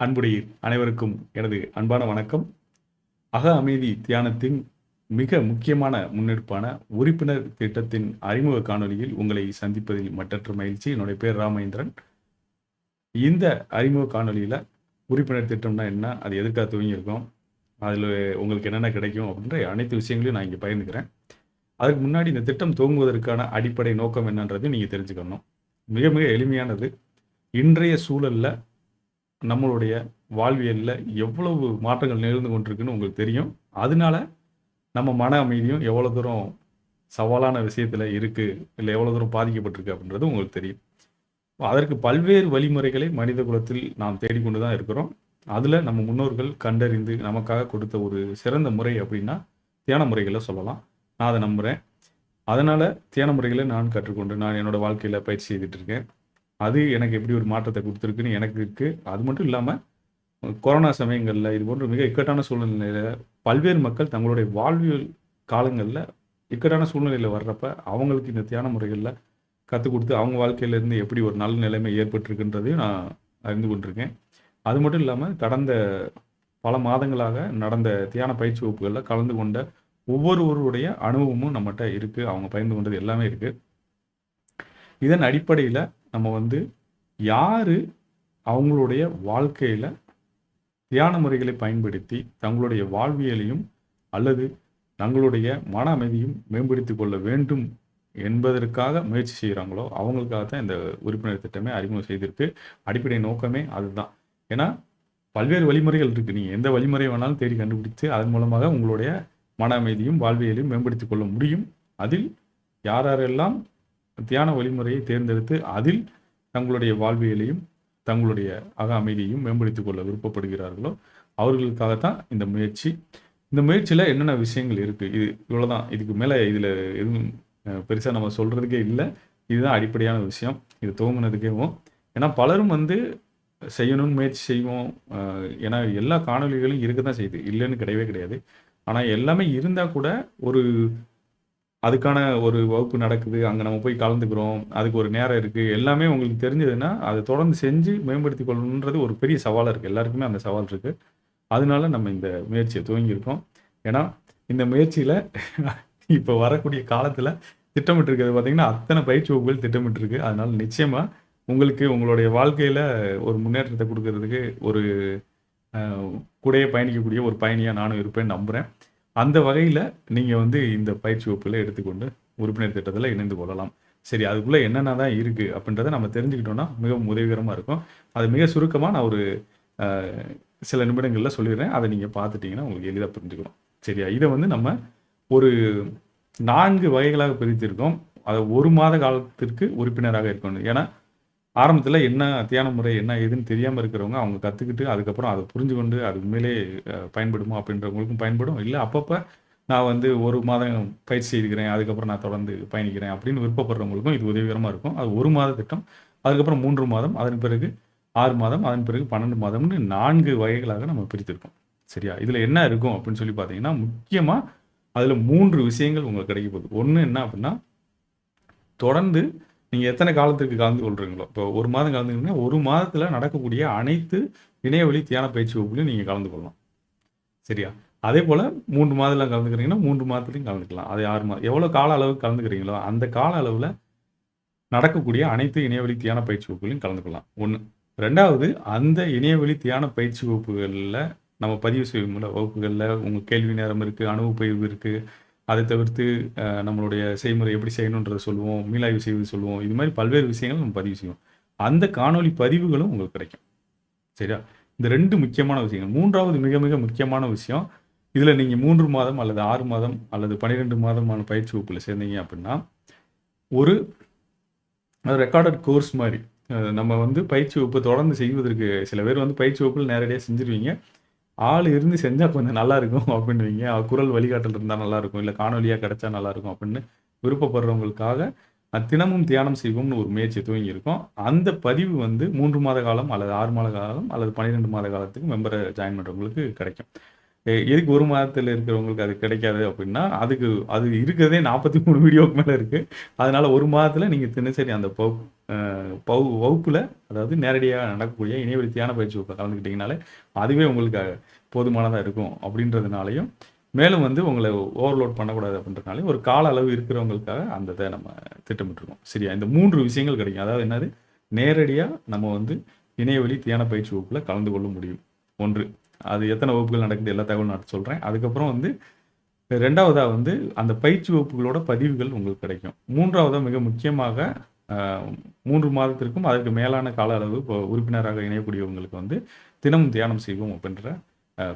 அன்புடையீர் அனைவருக்கும் எனது அன்பான வணக்கம். அக அமைதி தியானத்தின் மிக முக்கியமான முன்னெடுப்பான உறுப்பினர் திட்டத்தின் அறிமுக காணொளியில் உங்களை சந்திப்பதில் மற்றற்ற மகிழ்ச்சி. என்னுடைய பேர் ராமேந்திரன். இந்த அறிமுக காணொளியில் உறுப்பினர் திட்டம்னா என்ன, அது எதுக்காக துவங்கியிருக்கோம், அதில் உங்களுக்கு என்னென்ன கிடைக்கும் அப்படின்ற அனைத்து விஷயங்களையும் நான் இங்கே பகிர்ந்துக்கிறேன். அதுக்கு முன்னாடி இந்த திட்டம் துவங்குவதற்கான அடிப்படை நோக்கம் என்னன்றதையும் நீங்கள் தெரிஞ்சுக்கணும். மிக மிக எளிமையானது. இன்றைய சூழலில் நம்மளுடைய வாழ்வியலில் எவ்வளவு மாற்றங்கள் நிகழ்ந்து கொண்டிருக்குன்னு உங்களுக்கு தெரியும். அதனால நம்ம மன அமைதியும் எவ்வளோ தூரம் சவாலான விஷயத்தில் இருக்குது, இல்லை எவ்வளோ தூரம் பாதிக்கப்பட்டிருக்கு அப்படின்றது உங்களுக்கு தெரியும். அதற்கு பல்வேறு வழிமுறைகளை மனித குலத்தில் நாம் தேடிக்கொண்டு தான் இருக்கிறோம். அதில் நம்ம முன்னோர்கள் கண்டறிந்து நமக்காக கொடுத்த ஒரு சிறந்த முறை அப்படின்னா தியான முறைகளை சொல்லலாம். நான் அதை நம்புகிறேன். அதனால் தியான முறைகளை நான் கற்றுக்கொண்டு நான் என்னோடய வாழ்க்கையில் பயிற்சி செய்துட்டு இருக்கேன். அது எனக்கு எப்படி ஒரு மாற்றத்தை கொடுத்துருக்குன்னு எனக்கு இருக்குது. அது மட்டும் இல்லாமல் கொரோனா சமயங்களில் இது போன்ற மிக இக்கட்டான சூழ்நிலையில் பல்வேறு மக்கள் தங்களுடைய வாழ்வியல் காலங்களில் இக்கட்டான சூழ்நிலையில் வர்றப்ப அவங்களுக்கு இந்த தியான முறைகளில் கற்றுக் கொடுத்து அவங்க வாழ்க்கையிலேருந்து எப்படி ஒரு நல்ல நிலைமை ஏற்பட்டிருக்குன்றதையும் நான் அறிந்து கொண்டிருக்கேன். அது மட்டும் இல்லாமல் கடந்த பல மாதங்களாக நடந்த தியான பயிற்சி வகுப்புகளில் கலந்து கொண்ட ஒவ்வொருவருடைய அனுபவமும் நம்மகிட்ட இருக்குது. அவங்க பகிர்ந்து கொண்டது எல்லாமே இருக்குது. இதன் அடிப்படையில் நம்ம யார் அவங்களுடைய வாழ்க்கையில் தியான முறைகளை பயன்படுத்தி தங்களுடைய வாழ்வியலையும் அல்லது தங்களுடைய மன அமைதியும் மேம்படுத்திக் கொள்ள வேண்டும் என்பதற்காக முயற்சி செய்கிறாங்களோ அவங்களுக்காக தான் இந்த உறுப்பினர் திட்டமே அறிமுகம் செய்திருக்கு. அடிப்படை நோக்கமே அதுதான். ஏன்னா பல்வேறு வழிமுறைகள் இருக்குது. நீங்கள் எந்த வழிமுறை வேணாலும் தேடி கண்டுபிடித்து அதன் மூலமாக உங்களுடைய மன அமைதியும் வாழ்வியலையும் மேம்படுத்திக் கொள்ள முடியும். அதில் யாரெல்லாம் தியான வழிமுறையை தேர்ந்தெடுத்து அதில் தங்களுடைய வாழ்வியலையும் தங்களுடைய அக அமைதியையும் மேம்படுத்திக் கொள்ள விருப்பப்படுகிறார்களோ அவர்களுக்காகத்தான் இந்த முயற்சி. இந்த முயற்சியில் என்னென்ன விஷயங்கள் இருக்குது, இது இவ்வளோதான். இதுக்கு மேலே இதில் எதுவும் பெருசாக நம்ம சொல்கிறதுக்கே இல்லை. இதுதான் அடிப்படையான விஷயம். இது துவங்கினதுக்கேவும். ஏன்னா பலரும் செய்யணும்னு முயற்சி செய்வோம். ஏன்னா எல்லா காணொலிகளும் இருக்க தான் செய்யுது, இல்லைன்னு கிடையவே கிடையாது. ஆனால் எல்லாமே இருந்தால் கூட அதுக்கான ஒரு வகுப்பு நடக்குது, அங்கே நம்ம போய் கலந்துக்கிறோம், அதுக்கு ஒரு நேரம் இருக்குது, எல்லாமே உங்களுக்கு தெரிஞ்சதுன்னா அதை தொடர்ந்து செஞ்சு மேம்படுத்தி கொள்ளணுன்றது ஒரு பெரிய சவாலாக இருக்குது. எல்லாருக்குமே அந்த சவால் இருக்குது. அதனால நம்ம இந்த முயற்சியை துவங்கியிருக்கோம். ஏன்னா இந்த முயற்சியில் இப்போ வரக்கூடிய காலத்தில் திட்டமிட்டிருக்கிறது பார்த்திங்கன்னா அத்தனை பயிற்சி வகுப்புகள் திட்டமிட்டிருக்கு. அதனால் நிச்சயமாக உங்களுக்கு உங்களுடைய வாழ்க்கையில் ஒரு முன்னேற்றத்தை கொடுக்கறதுக்கு ஒரு கூடயே பயணிக்கக்கூடிய ஒரு பயணியாக நானும் இருப்பேன்னு நம்புகிறேன். அந்த வகையில் நீங்கள் இந்த பயிற்சி வகுப்பில் எடுத்துக்கொண்டு உறுப்பினர் திட்டத்தில் இணைந்து கொள்ளலாம். சரி, அதுக்குள்ளே என்னென்ன தான் இருக்குது அப்படின்றத நம்ம தெரிஞ்சுக்கிட்டோன்னா மிகவும் உதவிகரமாக இருக்கும். அது மிக சுருக்கமாக நான் ஒரு சில நிமிடங்களில் சொல்லிடுறேன். அதை நீங்கள் பார்த்துட்டிங்கன்னா உங்களுக்கு எளிதாக புரிஞ்சுக்கணும். சரியா? இதை நம்ம ஒரு 4 வகைகளாக பிரித்திருக்கோம். அதை 1 மாத காலத்திற்கு உறுப்பினராக இருக்கணும். ஏன்னா ஆரம்பத்தில் என்ன தியான முறை என்ன ஏதுன்னு தெரியாமல் இருக்கிறவங்க அவங்க கற்றுக்கிட்டு அதுக்கப்புறம் அதை புரிஞ்சு கொண்டு அது உண்மையிலே பயன்படுமா அப்படின்றவங்களுக்கும் பயன்படும். இல்லை அப்பப்போ நான் 1 மாதம் பயிற்சி செய்துக்கிறேன், அதுக்கப்புறம் நான் தொடர்ந்து பயணிக்கிறேன் அப்படின்னு விருப்பப்படுறவங்களுக்கும் இது உதவிகரமாக இருக்கும். அது 1 மாத திட்டம், அதுக்கப்புறம் 3 மாதம், அதன் பிறகு 6 மாதம், அதன் பிறகு 12 மாதம்னு 4 வகைகளாக நம்ம பிரித்திருக்கோம். சரியா? இதில் என்ன இருக்கும் அப்படின்னு சொல்லி பார்த்தீங்கன்னா முக்கியமாக அதில் 3 விஷயங்கள் உங்களுக்கு கிடைக்க போகுது. ஒன்று என்ன அப்படின்னா, தொடர்ந்து நீங்கள் எத்தனை காலத்துக்கு கலந்து கொள்கிறீங்களோ, இப்போ 1 மாதம் கலந்துக்கிட்டீங்கன்னா 1 மாதத்தில் நடக்கக்கூடிய அனைத்து இணையவழி தியான பயிற்சி வகுப்புலையும் நீங்கள் கலந்து கொள்ளலாம். சரியா? அதே போல் 3 மாதத்தில் கலந்துக்கிறீங்கன்னா 3 மாதத்துலையும் கலந்துக்கலாம். அது 6 மாதம் எவ்வளோ கால அளவுக்கு கலந்துக்கிறீங்களோ அந்த கால அளவில் நடக்கக்கூடிய அனைத்து இணையவழி தியான பயிற்சி வகுப்புகளையும் கலந்து கொள்ளலாம். 1. 2வது, அந்த இணையவழி தியான பயிற்சி வகுப்புகளில் நம்ம பதிவு செய்யும் வகுப்புகளில் உங்கள் கேள்வி நேரம் இருக்குது, அனுபவ பயிர்வு இருக்குது. அதை தவிர்த்து நம்மளுடைய செய்முறை எப்படி செய்யணுன்றதை சொல்லுவோம், மீளாய்வு செய்வது சொல்லுவோம். இது மாதிரி பல்வேறு விஷயங்கள் நம்ம பதிவு செய்வோம். அந்த காணொலி பதிவுகளும் உங்களுக்கு கிடைக்கும். சரியா? இந்த 2 முக்கியமான விஷயங்கள். 3வது மிக மிக முக்கியமான விஷயம், இதில் நீங்கள் 3 மாதம் அல்லது 6 மாதம் அல்லது 12 மாதமான பயிற்சி வகுப்பில் சேர்ந்தீங்க அப்படின்னா ஒரு ரெக்கார்டட் கோர்ஸ் மாதிரி நம்ம பயிற்சி வகுப்பு தொடர்ந்து செய்வதற்கு சில பேர் பயிற்சி வகுப்பில் நேரடியாக செஞ்சுருவீங்க. ஆள் இருந்து செஞ்சால் கொஞ்சம் நல்லாயிருக்கும் அப்படின்னுவீங்க. குரல் வழிகாட்டல் இருந்தால் நல்லாயிருக்கும், இல்லை காணொலியாக கிடைச்சா நல்லாயிருக்கும் அப்படின்னு விருப்பப்படுறவங்களுக்காக தினமும் தியானம் செய்வோம்னு ஒரு முயற்சி துவங்கியிருக்கோம். அந்த பதிவு 3 மாத காலம் அல்லது 6 மாத காலம் அல்லது 12 மாத காலத்துக்கு மெம்பரை ஜாயின் பண்ணுறவங்களுக்கு கிடைக்கும். எதுக்கு 1 மாதத்துல இருக்கிறவங்களுக்கு அது கிடைக்காது அப்படின்னா, அது இருக்கிறதே 43 வீடியோவுக்கு மேல இருக்கு. அதனால 1 மாதத்துல நீங்க தினசரி அந்த அ வகுப்புல அதாவது நேரடியா நடக்கக்கூடிய இணையவழி தியான பயிற்சி வகுப்புல கலந்துக்கிட்டீங்கனாலே, அதுவே உங்களுக்கு போதுமானதா இருக்கும் அப்படின்றதுனாலயும், மேலும் வந்து உங்கள ஓவர்லோட் பண்ணக்கூடாது அப்படின்றதுனாலயும், ஒரு கால அளவு இருக்கிறவங்களுக்காக அந்த இத நம்ம திட்டமிட்டுருக்கோம். சரியா? இந்த 3 விஷயங்கள் கிடைக்கும். அதாவது என்னது? நேரடியா நம்ம வந்து இணையவழி தியான பயிற்சி வகுப்புல கலந்து கொள்ள முடியும். 1. அது எத்தனை வகுப்புகள் நடக்குது எல்லா தகவலும் நான் சொல்றேன். அதுக்கப்புறம் வந்து 2வதா வந்து அந்த பயிற்சி வகுப்புகளோட பதிவுகள் உங்களுக்கு கிடைக்கும். 3வதா மிக முக்கியமாக அ 3 மாதத்திற்கும் அதற்கு மேலான கால அளவு இப்போ உறுப்பினராக இணையக்கூடியவங்களுக்கு வந்து தினமும் தியானம் செய்வோம் அப்படின்ற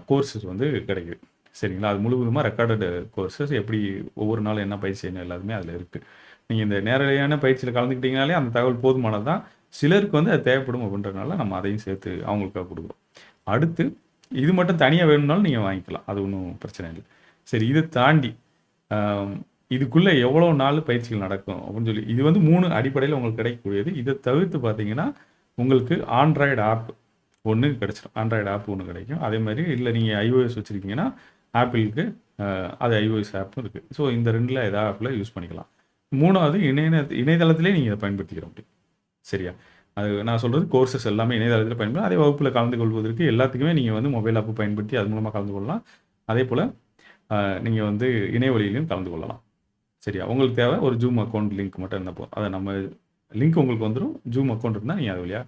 கோர்ஸஸ் வந்து கிடைக்குது. சரிங்களா? அது முழுவதுமா ரெக்கார்டட் கோர்ஸஸ் எப்படி ஒவ்வொரு நாளும் என்ன பயிற்சி செய்யணும் எல்லாமே அதில இருக்கு. நீங்க இந்த நேரடியான பயிற்சியில கலந்துக்கிட்டீங்கனாலே அந்த தகவல் போதுமானது தான். சிலருக்கு வந்து அது தேவைப்படும் அப்படின்றதுனால நம்ம அதையும் சேர்த்து அவங்களுக்காக குடுக்குறோம். அடுத்து இது மட்டும் தனியா வேணும்னாலும் நீங்க வாங்கிக்கலாம். அது ஒண்ணும் பிரச்சனை இல்ல. சரி இத தாண்டி அ இதுக்குள்ள எவ்வளோ நாள் பயிற்சிகள் நடக்கும் அப்படின்னு சொல்லி இது வந்து 3 அடிப்படையில உங்களுக்கு கிடைக்கக்கூடியது. இத தவிர்த்து பார்த்தீங்கன்னா, உங்களுக்கு ஆண்ட்ராய்டு ஆப் ஒண்ணு கிடைச்சிரும். ஆண்ட்ராய்டு ஆப் ஒண்ணு கிடைக்கும். அதே மாரி இல்ல நீங்க iOS வச்சிருக்கீங்கன்னா, ஆப்பிளுக்கு அது iOS ஆப்பும் இருக்கு. ஸோ இந்த 2ல ஏதா ஆப்ல யூஸ் பண்ணிக்கலாம். 3வது இணையதளத்திலேயே நீங்க இத பயன்படுத்திக்கிற முடியும். சரியா? அது நான் சொல்றது கோர்ஸஸ் எல்லாமே இணையதளத்தில பயன்படும். அதே வகுப்புல கலந்து கொள்வதற்கு எல்லாத்துக்குமே நீங்க வந்து மொபைல் ஆப் பயன்படுத்தி அது மூலமா கலந்து கொள்ளலாம். அதேபோல அ நீங்க வந்து இணைய வழியிலும் கலந்து கொள்ளலாம். சரியா? உங்களுக்கு தேவை ஒரு Zoom அக்கவுண்ட் லிங்க் மட்டும் இருந்தா போதும். அத நம்ம லிங்க் உங்களுக்கு வந்துரும். Zoom அக்கவுண்ட் இருந்தா நீங்க அது வழியா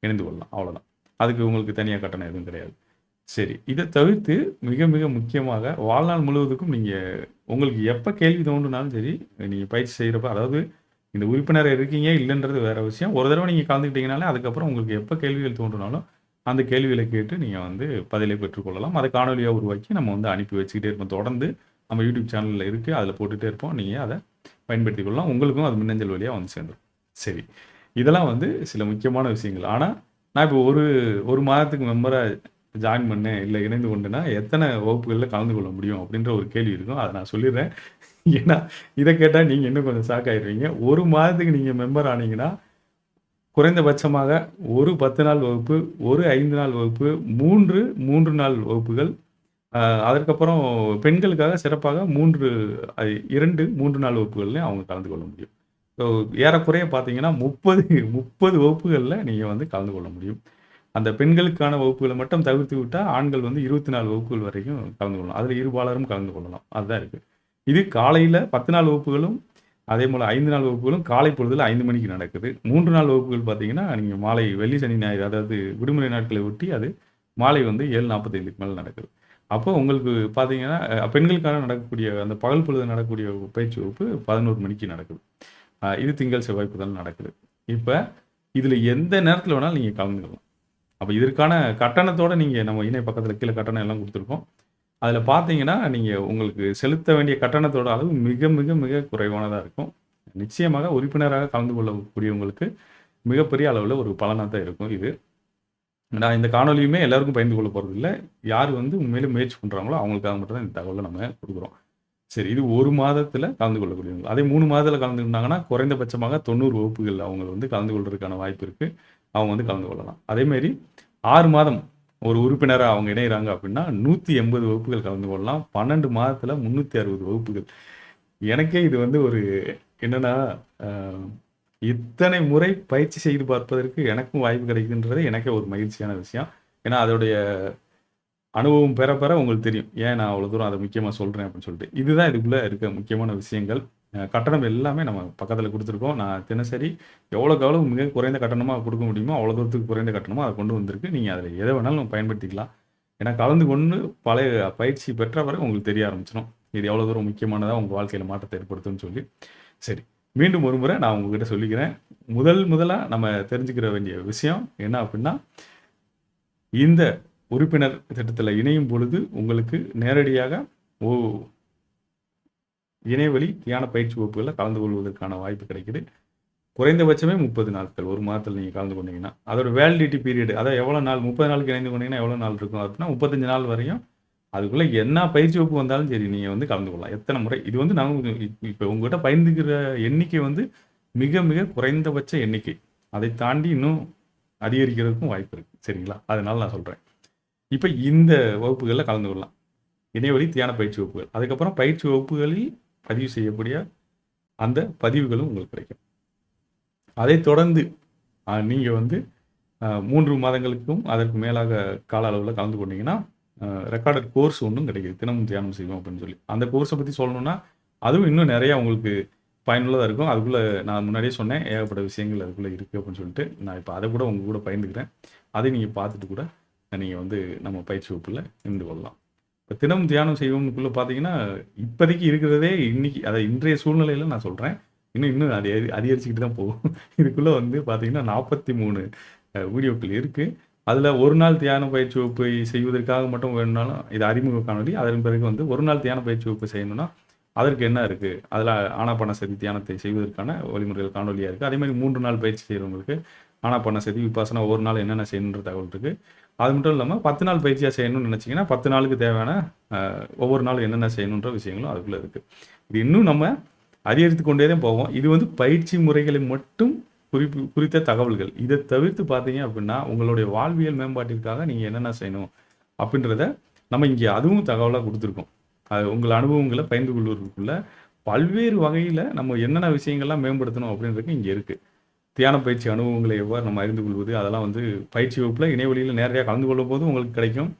இணைந்து கொள்ளலாம். அவ்வளோதான். அதுக்கு உங்களுக்கு தனியா கட்டணம் எதுவும் கிடையாது. சரி. இத தவிர்த்து மிக, மிக முக்கியமாக வாழ்நாள் முழுவதுக்கும் நீங்க உங்களுக்கு எப்ப கேள்வி தோன்றுனாலும் சரி, நீங்க பயிற்சி செய்றப்ப அதாவது இந்த உறுப்பினர் இருக்கீங்க, இல்லன்றது வேற விஷயம். ஒரு தடவ நீங்க கலந்துக்கிட்டீங்கனாலே, அதுக்கப்புறம் உங்களுக்கு எப்ப கேள்விகள் தோன்றினாலும், அந்த கேள்விகள கேட்டு நீங்க வந்து பதிலை பெற்றுக்கொள்ளலாம். அத காணொலியா உருவாக்கி நம்ம வந்து அனுப்பி வச்சுக்கிட்டே இருப்போம். தொடர்ந்து நம்ம யூடியூப் சேனல்ல இருக்கு. அதில போட்டுட்டே இருப்போம். நீங்க அத பயன்படுத்திக் கொள்ளலாம். உங்களுக்கும் அது மின்னஞ்சல் வழியா வந்து சேர்ந்துரும். சரி. இதெல்லாம் வந்து சில முக்கியமான விஷயங்கள். ஆனா, நான் இப்போ ஒரு 1 மாதத்துக்கு மெம்பரா ஜாயின் பண்ணேன், இல்ல இணைந்து கொண்டேன்னா, எத்தன வகுப்புகள்ல கலந்து கொள்ள முடியும்? அப்படின்ற ஒரு கேள்வி இருக்கும். அத நான் சொல்லிர்றேன். ஏன்னா, இத கேட்டா நீங்க இன்னும் கொஞ்சம் ஷாக் ஆயிருவீங்க. 1 மாதத்துக்கு நீங்க மெம்பர் ஆனீங்கன்னா, குறைந்தபட்சமாக ஒரு 10 நாள் வகுப்பு, ஒரு 5 நாள் வகுப்பு, 3 நாள் வகுப்புகள். அ அதற்கப்புறம் பெண்களுக்காக சிறப்பாக 3 நாள் வகுப்புகள்ல அவங்க கலந்து கொள்ள முடியும். ஸோ ஏறக்குறைய பார்த்தீங்கன்னா, 30 வகுப்புகள்ல நீங்க வந்து கலந்து கொள்ள முடியும். அந்த பெண்களுக்கான வகுப்புகள மட்டும் தவிர்த்து விட்டா, ஆண்கள் வந்து 24 வகுப்புகள் வரைக்கும் கலந்து கொள்ளலாம். அதுல இருபாலரும் கலந்து கொள்ளலாம். அதுதான் இருக்கு. இது காலையில 10 நாள் வகுப்புகளும், அதேபோல 5 நாள் வகுப்புகளும் காலை பொழுதுல 5 மணிக்கு நடக்குது. 3 நாள் வகுப்புகள் பார்த்தீங்கன்னா, நீங்க மாலை வெள்ளி, சனி, ஞாயிறு அதாவது விடுமுறை நாட்களை ஒட்டி அது மாலை வந்து 7:45க்கு மேல நடக்குது. அப்போ உங்களுக்கு பார்த்தீங்கன்னா, பெண்களுக்காக நடக்கக்கூடிய அந்த பகல் பொழுது நடக்கக்கூடிய பயிற்சி வகுப்பு 11 மணிக்கு நடக்குது. இது திங்கள், செவ்வாய், புதன் நடக்குது. இப்ப இதுல எந்த நேரத்துல வேணாலும் நீங்க கலந்துக்கலாம். அப்ப இதற்கான கட்டணத்தோட நீங்க நம்ம இணைய பக்கத்துல கீழ கட்டணம் எல்லாம் குடுத்துருக்கோம். அதுல பார்த்தீங்கன்னா, நீங்க உங்களுக்கு செலுத்த வேண்டிய கட்டணத்தோட அளவு மிக, மிக, மிக குறைவானதா இருக்கும். நிச்சயமாக உறுப்பினராக கலந்து கொள்ளக்கூடியவங்களுக்கு மிகப்பெரிய அளவுல ஒரு பலனா தான் இருக்கும் இது. நான் இந்த காணொளியுமே எல்லாருக்கும் பகிர்ந்து கொள்ள போறதில்ல. யார் வந்து உண்மையிலே முயற்சி பண்றாங்களோ, அவங்களுக்காக மட்டும் தான் இந்த தகவல நம்ம குடுக்குறோம். சரி இது 1 மாதத்துல கலந்து கொள்ளக்கூடியவங்க. அதே 3 மாதத்துல கலந்துக்கிட்டாங்கன்னா, குறைந்தபட்சமாக 90 வகுப்புகள் அவங்க வந்து கலந்து கொள்றதுக்கான வாய்ப்பு இருக்கு. அவங்க வந்து கலந்து கொள்ளலாம். அதேமாரி 6 மாதம் ஒரு உறுப்பினரா அவங்க இணையறாங்க அப்படின்னா, 180 வகுப்புகள் கலந்து கொள்ளலாம். 12 மாதத்துல 360 வகுப்புகள். எனக்கே இது வந்து ஒரு என்னன்னா, அ இத்தனை முறை பயிற்சி செய்து பார்ப்பதற்கு எனக்கும் வாய்ப்பு கிடைக்குதுன்றது எனக்கே ஒரு மகிழ்ச்சியான விஷயம். ஏன்னா, அதோடைய அனுபவம் பெற, பெற உங்களுக்கு தெரியும். ஏன் நான் அவ்வளோ தூரம் அத முக்கியமா சொல்றேன் அப்படின்னு சொல்லிட்டு. இதுதான் இதுக்குள்ள இருக்க முக்கியமான விஷயங்கள். கட்டணம் எல்லாமே நம்ம பக்கத்துல குடுத்துருக்கோம். நான் தினசரி எவ்வளோக்கு எவ்வளோ மிக குறைந்த கட்டணமா குடுக்க முடியுமோ, அவ்வளோ தூரத்துக்கு குறைந்த கட்டணமா அத கொண்டு வந்திருக்கு. நீங்க அதுல எத வேணாலும் பயன்படுத்திக்கலாம். ஏன்னா கலந்து கொண்டு பழைய பயிற்சி பெற்ற பிறகு உங்களுக்கு தெரிய ஆரம்பிச்சுரும். இது எவ்வளோ தூரம் முக்கியமானதா உங்க வாழ்க்கையில மாற்றத்தை ஏற்படுத்தும்னு சொல்லி. சரி. மீண்டும் ஒரு முறை நான் உங்ககிட்ட சொல்லிக்கிறேன். முதலா நம்ம தெரிஞ்சுக்கிற வேண்டிய விஷயம் என்ன அப்படின்னா, இந்த உறுப்பினர் திட்டத்தில இணையும் பொழுது, உங்களுக்கு நேரடியாக ஓ இணையவழி தியான பயிற்சி வகுப்புகள்ல கலந்து கொள்வதற்கான வாய்ப்பு கிடைக்குது. குறைந்தபட்சமே 30 நாட்கள். 1 மாதத்தில நீங்க கலந்து கொண்டீங்கன்னா. அதோட வேலிடிட்டி பீரியட் அதாவது எவ்வளோ நாள் 30 நாளுக்கு இணைந்து கொண்டீங்கன்னா எவ்வளோ நாள் இருக்கும் அப்படின்னா, 35 நாள் வரையும் அதுக்குள்ள என்ன பயிற்சி வகுப்பு வந்தாலும் சரி, நீங்க வந்து கலந்து கொள்ளலாம். எத்தன முறை இது வந்து நான் இப்ப உங்ககிட்ட பகிர்ந்துக்கிற எண்ணிக்கை வந்து மிக, மிக குறைந்தபட்ச எண்ணிக்கை. அதை தாண்டி இன்னும் அதிகரிக்கிறதுக்கும் வாய்ப்பு இருக்கு. சரிங்களா? அதனால நான் சொல்றேன். இப்ப இந்த வகுப்புகள்ல கலந்து கொள்ளலாம். இணையவழி தியான பயிற்சி வகுப்புகள். அதுக்கப்புறம் பயிற்சி வகுப்புகளில் பதிவு செய்யக்கூடிய அந்த பதிவுகளும் உங்களுக்கு கிடைக்கும். அதைத் தொடர்ந்து நீங்க வந்து 3 மாதங்களுக்கும் அதற்கு மேலாக கால அளவுல கலந்து கொண்டீங்கன்னா, ரெக்கார்டட் கோர்ஸ் ஒண்ணும் கிடைக்குது. தினமும் தியானம் செய்வோம் அப்படின்னு சொல்லி. அந்த கோர்ஸ பத்தி சொல்லணும்னா, அதுவும் இன்னும் நெறையா உங்களுக்கு பயனுள்ளதா இருக்கும். அதுக்குள்ள நான் முன்னாடியே சொன்னேன், ஏகப்பட்ட விஷயங்கள் அதுக்குள்ள இருக்கு அப்படின்னு சொல்லிட்டு, நான் இப்ப அத கூட உங்க கூட பகிர்ந்துக்கிறேன். அதை நீங்க பார்த்துட்டு கூட நீங்க வந்து நம்ம பயிற்சி வகுப்புல இணைந்து கொள்ளலாம். இப்ப தினமும் தியானம் செய்வோம்க்குள்ள பார்த்தீங்கன்னா, இப்போதைக்கு இருக்கிறதே இன்னைக்கு இன்றைய சூழ்நிலையில நான் சொல்றேன். இன்னும் அது அதிகரிச்சுக்கிட்டு தான் போகும். இதுக்குள்ள வந்து பார்த்தீங்கன்னா 43 வீடியோக்கள் இருக்கு. அதுல 1 நாள் தியான பயிற்சி வகுப்பை செய்வதற்காக மட்டும் வேணும்னாலும் இது அறிமுக காணொளி. அதன் பிறகு வந்து 1 நாள் தியான பயிற்சி வகுப்பு செய்யணும்னா, அதற்கு என்ன இருக்கு? அதுல ஆனாபானசதி தியானத்தை செய்வதற்கான வழிமுறைகள் காணொளியா இருக்கு. அதேமாரி 3 நாள் பயிற்சி செய்றவங்களுக்கு ஆனாபானசதி, விபாசனா ஒரு நாள் என்னென்ன செய்யணுன்ற தகவல் இருக்கு. அது மட்டும் இல்லாம 10 நாள் பயிற்சியா செய்யணும்னு நினைச்சீங்கன்னா, 10 நாளுக்கு தேவையான ஒவ்வொரு நாளும் என்னென்ன செய்யணுன்ற விஷயங்களும் அதுக்குள்ள இருக்கு. இது இன்னும் நம்ம அதிகரித்துக் கொண்டே தான் போவோம். இது வந்து பயிற்சி முறைகளை மட்டும் குறித்த தகவல்கள். இத தவிர்த்து பார்த்தீங்க அப்படின்னா, உங்களுடைய வாழ்வியல் மேம்பாட்டிற்காக நீங்க என்னென்ன செய்யணும் அப்படின்றத நம்ம இங்க அதுவும் தகவலா குடுத்துருக்கோம். அது உங்கள் அனுபவங்கள பகிர்ந்து கொள்வதற்குள்ள பல்வேறு வகையில நம்ம என்னென்ன விஷயங்கள்லாம் மேம்படுத்தணும் அப்படின்றது இங்க இருக்கு. தியான பயிற்சி அனுபவங்களை எவ்வாறு நம்ம அறிந்து கொள்வது, அதெல்லாம் வந்து பயிற்சி வகுப்புல இணையவழியில நேரடியா கலந்து கொள்ளும்போது உங்களுக்கு கிடைக்கும்.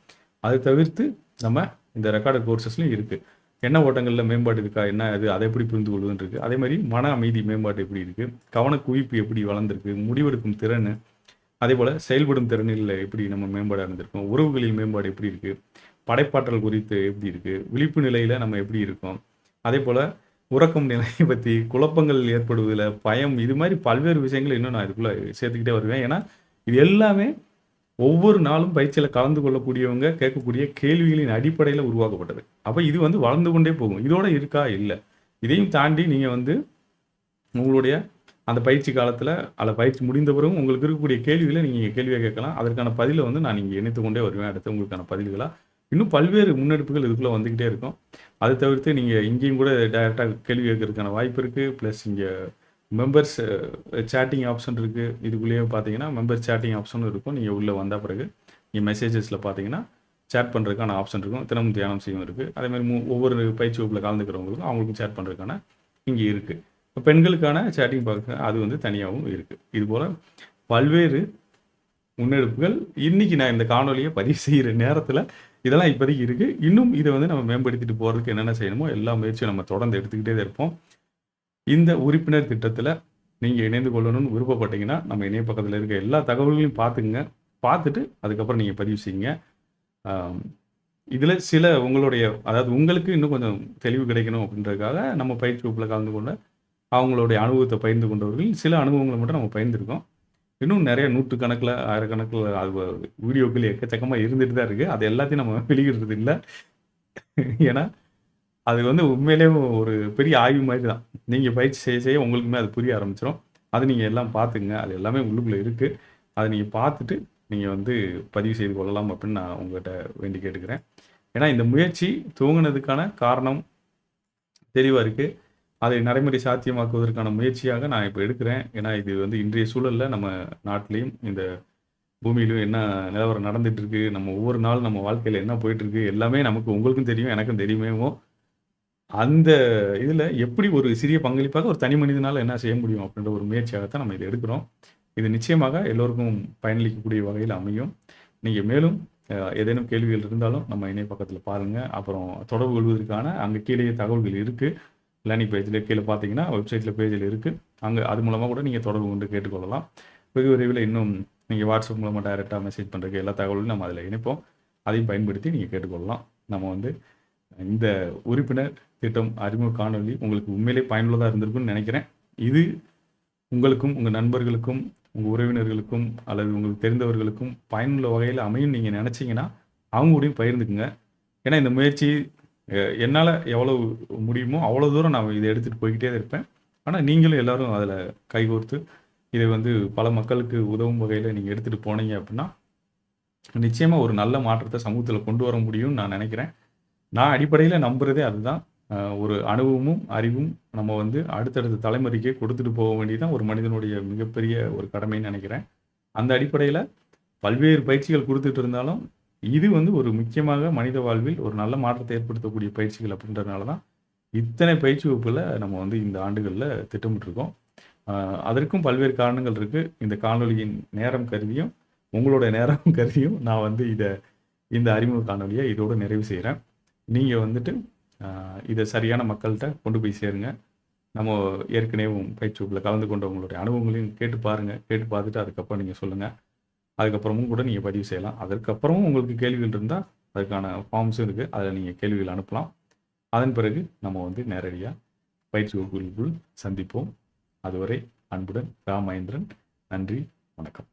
அதை தவிர்த்து நம்ம இந்த ரெக்கார்டட் கோர்சஸ்லயும் இருக்கு. எண்ண ஓட்டங்கள்ல மேம்பாடு இருக்கா? என்ன அது? அதை எப்படி புரிந்து கொள்வதுன்னு இருக்கு. அதே மாரி மன அமைதி மேம்பாடு எப்படி இருக்கு? கவனக்குவிப்பு எப்படி வளர்ந்திருக்கு? முடிவெடுக்கும் திறனு, அதேபோல செயல்படும் திறனில எப்படி நம்ம மேம்பாடு அடைந்திருக்கோம்? உறவுகளில் மேம்பாடு எப்படி இருக்கு? படைப்பாற்றல் குறித்து எப்படி இருக்கு? விழிப்பு நிலையில நம்ம எப்படி இருக்கோம்? அதேபோல உறக்கம் நிலைய பத்தி, குழப்பங்கள் ஏற்படுவதில, பயம் இது மாரி பல்வேறு விஷயங்கள இன்னும் நான் இதுக்குள்ள சேர்த்துக்கிட்டே வருவேன். ஏன்னா, இது எல்லாமே ஒவ்வொரு நாளும் பயிற்சியில கலந்து கொள்ளக்கூடியவங்க கேட்கக்கூடிய கேள்விகளின் அடிப்படையில உருவாக்கப்பட்டது. அப்ப இது வந்து வளர்ந்து கொண்டே போகும். இதோட இருக்கா? இல்ல. இதையும் தாண்டி நீங்க வந்து உங்களுடைய அந்த பயிற்சி காலத்துல, பயிற்சி முடிந்த பிறகும் உங்களுக்கு இருக்கக்கூடிய கேள்விகள நீங்க கேள்வியா கேட்கலாம். அதற்கான பதில வந்து நான் இங்க இணைத்துக் கொண்டே வருவேன். அடுத்து உங்களுக்கான பதில்களா. இன்னும் பல்வேறு முன்னெடுப்புகள் இதுக்குள்ள வந்துகிட்டே இருக்கும். அத தவிர்த்து நீங்க இங்கேயும் கூட டைரக்ட்டா கேள்வி கேட்கறதுக்கான வாய்ப்பு இருக்கு. பிளஸ் இங்க மெம்பர்ஸ் சேட்டிங் ஆப்ஷன் இருக்கு. இதுக்குள்ளேயே பார்த்தீங்கன்னா, மெம்பர் சேட்டிங் ஆப்ஷனும் இருக்கும். நீங்க உள்ள வந்த பிறகு, நீங்க மெசேஜஸ்ல பார்த்தீங்கன்னா, சேட் பண்றதுக்கான ஆப்ஷன் இருக்கும். தினமும் தியானம் செய்யும் இருக்கு. அதேமாரி ஒவ்வொரு பயிற்சி வகுப்புல கலந்துக்கிறவங்களுக்கும் அவங்களுக்கும் சேட் பண்றதுக்கான இங்க இருக்கு. பெண்களுக்கான சேட்டிங் பாக்ஸ் அது வந்து தனியாவும் இருக்கு. இதுபோல பல்வேறு முன்னெடுப்புகள் இன்னைக்கு நான் இந்த காணொளிய பதிவு செய்ற நேரத்துல இதெல்லாம் இப்போதைக்கு இருக்கு. இன்னும் இத வந்து நம்ம மேம்படுத்திட்டு போறதுக்கு என்னென்ன செய்யணுமோ எல்லா முயற்சியும் நம்ம தொடர்ந்து எடுத்துக்கிட்டே தான் இருப்போம். இந்த உறுப்பினர் திட்டத்துல நீங்க இணைந்து கொள்ளணும்னு விருப்பப்பட்டீங்கன்னா, நம்ம இணைய பக்கத்துல இருக்க எல்லா தகவல்களையும் பார்த்துக்குங்க. பார்த்துட்டு அதுக்கப்புறம் நீங்க பதிவு செய்யுங்க. ஆ இதுல சில உங்களுடைய அதாவது உங்களுக்கு இன்னும் கொஞ்சம் தெளிவு கிடைக்கணும் அப்படின்றதுக்காக நம்ம பயிற்சி வகுப்புல கலந்து கொண்ட அவங்களுடைய அனுபவத்த பகிர்ந்து கொண்டவர்கள் சில அனுபவங்கள மட்டும் நம்ம பகிர்ந்திருக்கோம். இன்னும் நெறைய நூற்றுக்கணக்குல, ஆயிரக்கணக்குல அது வீடியோக்கள் எக்கச்சக்கமா இருந்துட்டு தான் இருக்கு. அது எல்லாத்தையும் நம்ம வெளியிடுறது இல்ல. ஏன்னா, அது வந்து உண்மையிலேயே ஒரு பெரிய ஆய்வு மாரி தான். நீங்க பயிற்சி செய்ய செய்ய உங்களுக்குமே அது புரிய ஆரம்பிச்சுரும். அது நீங்க எல்லாம் பார்த்துங்க. அது எல்லாமே உள்ளுக்குள்ள இருக்கு. அத நீங்க பார்த்துட்டு, நீங்க வந்து பதிவு செய்து கொள்ளலாம் அப்படின்னு நான் உங்ககிட்ட வேண்டி கேட்டுக்கிறேன். ஏன்னா, இந்த முயற்சி துவங்குனதுக்கான காரணம் தெளிவா இருக்கு. அதை நடைமுறை சாத்தியமாக்குவதற்கான முயற்சியாக நான் இப்ப எடுக்கிறேன். ஏன்னா, இது வந்து இன்றைய சூழல்ல நம்ம நாட்டிலயும், இந்த பூமியிலும் என்ன நிலவரம் நடந்துட்டு இருக்கு, நம்ம ஒவ்வொரு நாளும் நம்ம வாழ்க்கையில என்ன போயிட்டு இருக்கு, எல்லாமே நமக்கு உங்களுக்கும் தெரியும், எனக்கும் தெரியுமேவும். அந்த இதுல எப்படி ஒரு சிறிய பங்களிப்பாக ஒரு தனி மனிதனால என்ன செய்ய முடியும் அப்படின்ற ஒரு முயற்சியாகத்தான் நம்ம இத எடுக்கிறோம். இது நிச்சயமாக எல்லோருக்கும் பயனளிக்கக்கூடிய வகையில அமையும். நீங்க மேலும் ஏதேனும் கேள்விகள் இருந்தாலும் நம்ம இணைய பக்கத்துல பாருங்க. அப்புறம் தொடர்பு கொள்வதற்கான அங்க கீழேயே தகவல்கள் இருக்கு. லேர்னிங் பேஜ்ல கீழ பார்த்தீங்கன்னா, வெப்சைட்ல பேஜ்ல இருக்கு. அங்க அது மூலமா கூட நீங்க தொடர்பு கொண்டு கேட்டுக்கொள்ளலாம். வெகு விரைவில இன்னும் நீங்க வாட்ஸ்அப் மூலமா டைரக்ட்டா மெசேஜ் பண்றதுக்கு எல்லா தகவலும் நம்ம அதில இணைப்போம். அதையும் பயன்படுத்தி நீங்க கேட்டுக்கொள்ளலாம். நம்ம வந்து இந்த உறுப்பினர் திட்டம் அறிமுக காணொளி உங்களுக்கு உண்மையிலேயே பயனுள்ளதா இருந்திருக்கும்னு நினைக்கிறேன். இது உங்களுக்கும், உங்க நண்பர்களுக்கும், உங்க உறவினர்களுக்கும் அல்லது உங்களுக்கு தெரிந்தவர்களுக்கும் பயனுள்ள வகையில அமையும்னு நீங்க நினைச்சீங்கன்னா, அவங்க கூடயும் பகிர்ந்துக்குங்க. ஏன்னா இந்த முயற்சி என்னால எவ்வளவு முடியுமோ அவ்வளோ தூரம் நான் இத எடுத்துட்டு போய்க்கிட்டே தான் இருப்பேன். ஆனா நீங்களும் எல்லாரும் அதில கைகோர்த்து, இதை வந்து பல மக்களுக்கு உதவும் வகையில நீங்க எடுத்துட்டு போனீங்க அப்படின்னா, நிச்சயமா ஒரு நல்ல மாற்றத்த சமூகத்தில கொண்டு வர முடியும்னு நான் நினைக்கிறேன். நான் அடிப்படையில நம்புறதே அதுதான். ஒரு அனுபவமும், அறிவும் நம்ம வந்து அடுத்தடுத்த தலைமுறைக்கு கொடுத்துட்டு போக வேண்டியது தான் ஒரு மனிதனுடைய மிகப்பெரிய ஒரு கடமைன்னு நினைக்கிறேன். அந்த அடிப்படையில பல்வேறு பயிற்சிகள் குடுத்துட்டு இருந்தாலும், இது வந்து ஒரு முக்கியமாக மனித வாழ்வில் ஒரு நல்ல மாற்றத்தை ஏற்படுத்தக்கூடிய பயிற்சிகள் அப்படின்றதுனால தான், இத்தனை பயிற்சி வகுப்புகள நம்ம வந்து இந்த ஆண்டுகள்ல திட்டமிட்டுருக்கோம். அ அதற்கும் பல்வேறு காரணங்கள் இருக்கு. இந்த காணொளியின் நேரம் கருதியும், உங்களோட நேரம் கருதியும் நான் வந்து இந்த அறிமுக காணொளிய இதோட நிறைவு செய்றேன். நீங்க வந்துட்டு அ இத சரியான மக்கள்ட்ட கொண்டு போய் சேருங்க. நம்ம ஏற்கனவே பயிற்சி வகுப்புல கலந்து கொண்டவங்களுடைய அனுபவங்களையும் கேட்டு பாருங்க. கேட்டு பார்த்துட்டு அதுக்கப்புறம் நீங்க சொல்லுங்க. அதுக்கப்புறமும் கூட நீங்க பதிவு செய்யலாம். அதற்கப்புறமும் உங்களுக்கு கேள்விகள் இருந்தா, அதுக்கான ஃபார்ம்ஸும் இருக்கு. அதுல நீங்க கேள்விகள் அனுப்பலாம். அதன் பிறகு நம்ம வந்து நேரடியா பயிற்சி வகுப்புகளுக்குள் சந்திப்போம். அதுவரை அன்புடன் ரா. மகேந்திரன். நன்றி. வணக்கம்.